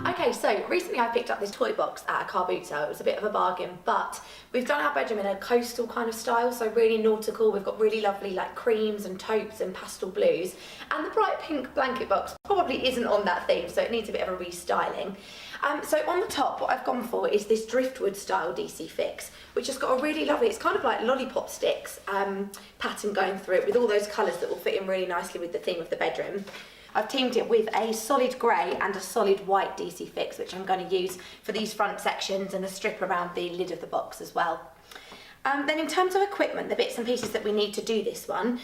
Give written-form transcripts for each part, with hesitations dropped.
Okay, so recently I picked up this toy box at a car boot sale. It was a bit of a bargain, but we've done our bedroom in a coastal kind of style, so really nautical. We've got really lovely like creams and taupes and pastel blues, and the bright pink blanket box probably isn't on that theme, so it needs a bit of a restyling. So on the top, what I've gone for is this driftwood style DC Fix, which has got a really lovely, it's kind of like lollipop sticks pattern going through it with all those colours that will fit in really nicely with the theme of the bedroom. I've teamed it with a solid grey and a solid white DC Fix, which I'm going to use for these front sections and a strip around the lid of the box as well. Then in terms of equipment, the bits and pieces that we need to do this one,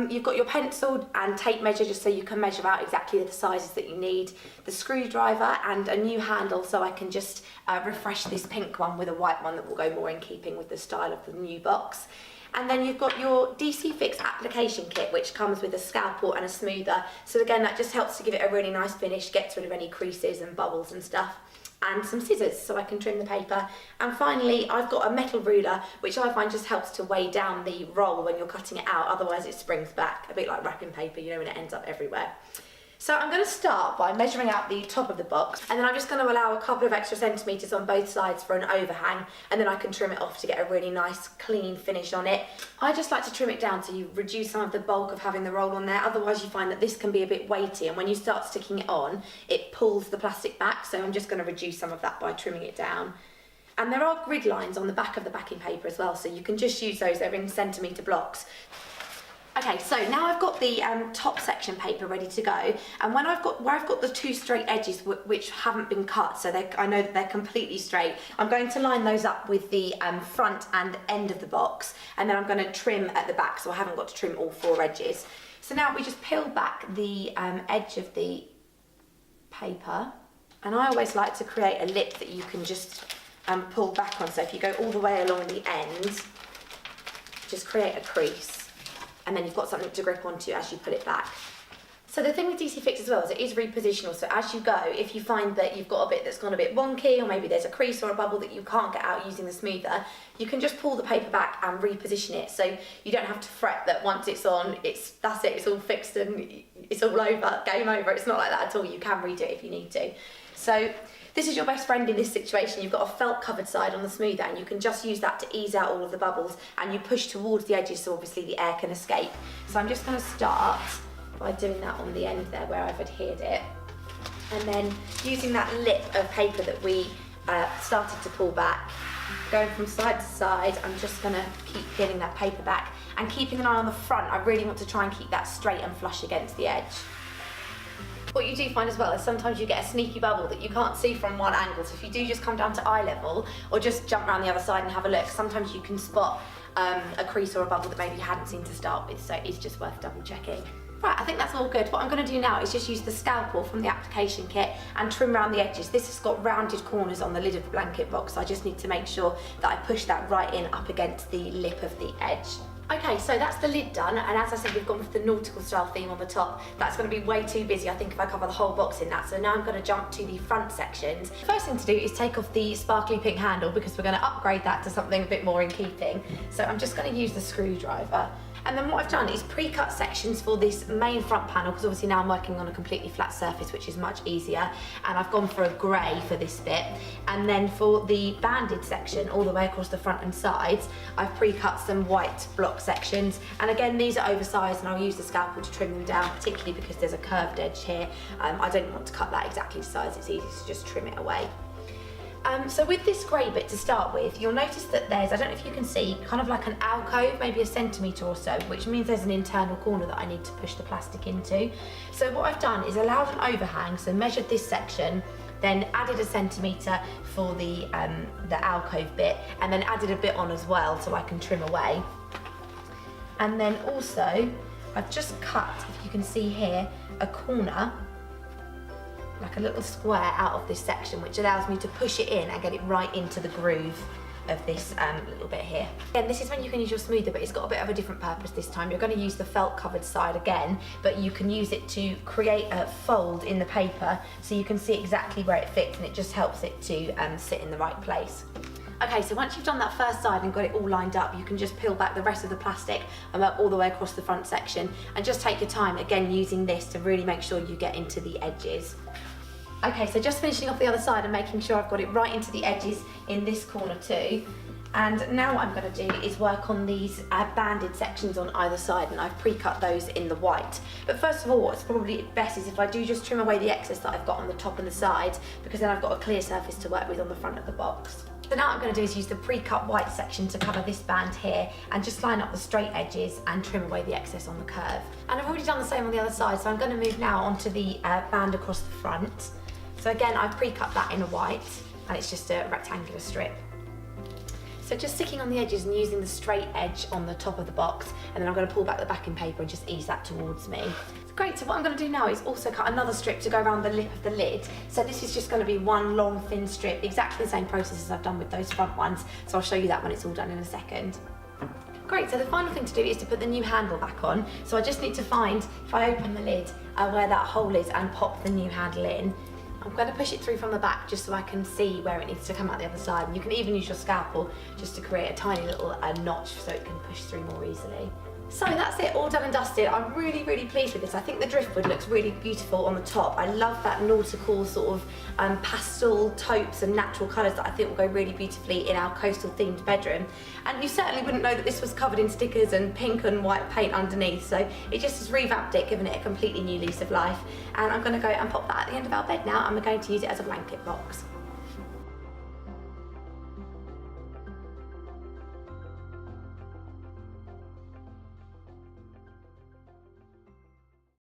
you've got your pencil and tape measure just so you can measure out exactly the sizes that you need, the screwdriver and a new handle so I can just refresh this pink one with a white one that will go more in keeping with the style of the new box. And then you've got your DC Fix application kit, which comes with a scalpel and a smoother. So again, that just helps to give it a really nice finish, gets rid of any creases and bubbles and stuff. And some scissors so I can trim the paper. And finally, I've got a metal ruler, which I find just helps to weigh down the roll when you're cutting it out, otherwise it springs back, a bit like wrapping paper, you know, when it ends up everywhere. So I'm going to start by measuring out the top of the box, and then I'm just going to allow a couple of extra centimetres on both sides for an overhang, and then I can trim it off to get a really nice clean finish on it. I just like to trim it down so you reduce some of the bulk of having the roll on there, otherwise you find that this can be a bit weighty, and when you start sticking it on, it pulls the plastic back, so I'm just going to reduce some of that by trimming it down. And there are grid lines on the back of the backing paper as well, so you can just use those, they're in centimetre blocks. Okay, so now I've got the top section paper ready to go, and where I've got the two straight edges which haven't been cut, so I know that they're completely straight, I'm going to line those up with the front and end of the box, and then I'm going to trim at the back, so I haven't got to trim all four edges. So now we just peel back the edge of the paper, and I always like to create a lip that you can just pull back on, so if you go all the way along the end, just create a crease. And then you've got something to grip onto as you put it back. So the thing with DC Fix as well is it is repositional, so as you go, if you find that you've got a bit that's gone a bit wonky, or maybe there's a crease or a bubble that you can't get out using the smoother, you can just pull the paper back and reposition it, so you don't have to fret that once it's on, that's it, it's all fixed and it's all over, game over. It's not like that at all, you can redo it if you need to. So this is your best friend in this situation. You've got a felt covered side on the smoother, and you can just use that to ease out all of the bubbles, and you push towards the edges so obviously the air can escape. So I'm just going to start by doing that on the end there where I've adhered it, and then using that lip of paper that we started to pull back, going from side to side, I'm just going to keep peeling that paper back and keeping an eye on the front. I really want to try and keep that straight and flush against the edge. What you do find as well is sometimes you get a sneaky bubble that you can't see from one angle, so if you do just come down to eye level or just jump around the other side and have a look, sometimes you can spot a crease or a bubble that maybe you hadn't seen to start with, so it's just worth double checking. Right, I think that's all good. What I'm going to do now is just use the scalpel from the application kit and trim around the edges. This has got rounded corners on the lid of the blanket box, so I just need to make sure that I push that right in up against the lip of the edge. Okay, so that's the lid done, and as I said, we've gone for the nautical style theme on the top. That's going to be way too busy, I think, if I cover the whole box in that, so now I'm going to jump to the front sections. The first thing to do is take off the sparkly pink handle because we're going to upgrade that to something a bit more in keeping. So I'm just going to use the screwdriver. And then what I've done is pre-cut sections for this main front panel, because obviously now I'm working on a completely flat surface, which is much easier, and I've gone for a grey for this bit. And then for the banded section all the way across the front and sides, I've pre-cut some white block sections, and again these are oversized, and I'll use the scalpel to trim them down, particularly because there's a curved edge here. I don't want to cut that exactly to size, it's easy to just trim it away. So with this grey bit to start with, you'll notice that there's, I don't know if you can see, kind of like an alcove, maybe a centimetre or so, which means there's an internal corner that I need to push the plastic into. So what I've done is allowed an overhang, so measured this section, then added a centimetre for the alcove bit, and then added a bit on as well so I can trim away. And then also, I've just cut, if you can see here, a corner, like a little square out of this section, which allows me to push it in and get it right into the groove of this little bit here. Again, this is when you can use your smoother, but it's got a bit of a different purpose this time. You're going to use the felt covered side again, but you can use it to create a fold in the paper so you can see exactly where it fits, and it just helps it to sit in the right place. Okay, so once you've done that first side and got it all lined up, you can just peel back the rest of the plastic and work all the way across the front section, and just take your time, again using this to really make sure you get into the edges. Okay, so just finishing off the other side and making sure I've got it right into the edges in this corner too. And now what I'm going to do is work on these banded sections on either side, and I've pre-cut those in the white. But first of all, what's probably best is if I do just trim away the excess that I've got on the top and the side, because then I've got a clear surface to work with on the front of the box. So now what I'm going to do is use the pre-cut white section to cover this band here and just line up the straight edges and trim away the excess on the curve. And I've already done the same on the other side, so I'm going to move now onto the band across the front. So again, I've pre-cut that in a white, and it's just a rectangular strip. So just sticking on the edges and using the straight edge on the top of the box, and then I'm going to pull back the backing paper and just ease that towards me. Great, so what I'm going to do now is also cut another strip to go around the lip of the lid. So this is just going to be one long thin strip, exactly the same process as I've done with those front ones. So I'll show you that when it's all done in a second. Great, so the final thing to do is to put the new handle back on. So I just need to find, if I open the lid, where that hole is and pop the new handle in. I'm going to push it through from the back just so I can see where it needs to come out the other side. And you can even use your scalpel just to create a tiny little notch so it can push through more easily. So that's it, all done and dusted. I'm really, really pleased with this. I think the driftwood looks really beautiful on the top. I love that nautical sort of pastel taupes and natural colours that I think will go really beautifully in our coastal themed bedroom. And you certainly wouldn't know that this was covered in stickers and pink and white paint underneath. So it just has revamped it, given it a completely new lease of life. And I'm going to go and pop that at the end of our bed now, and we're going to use it as a blanket box.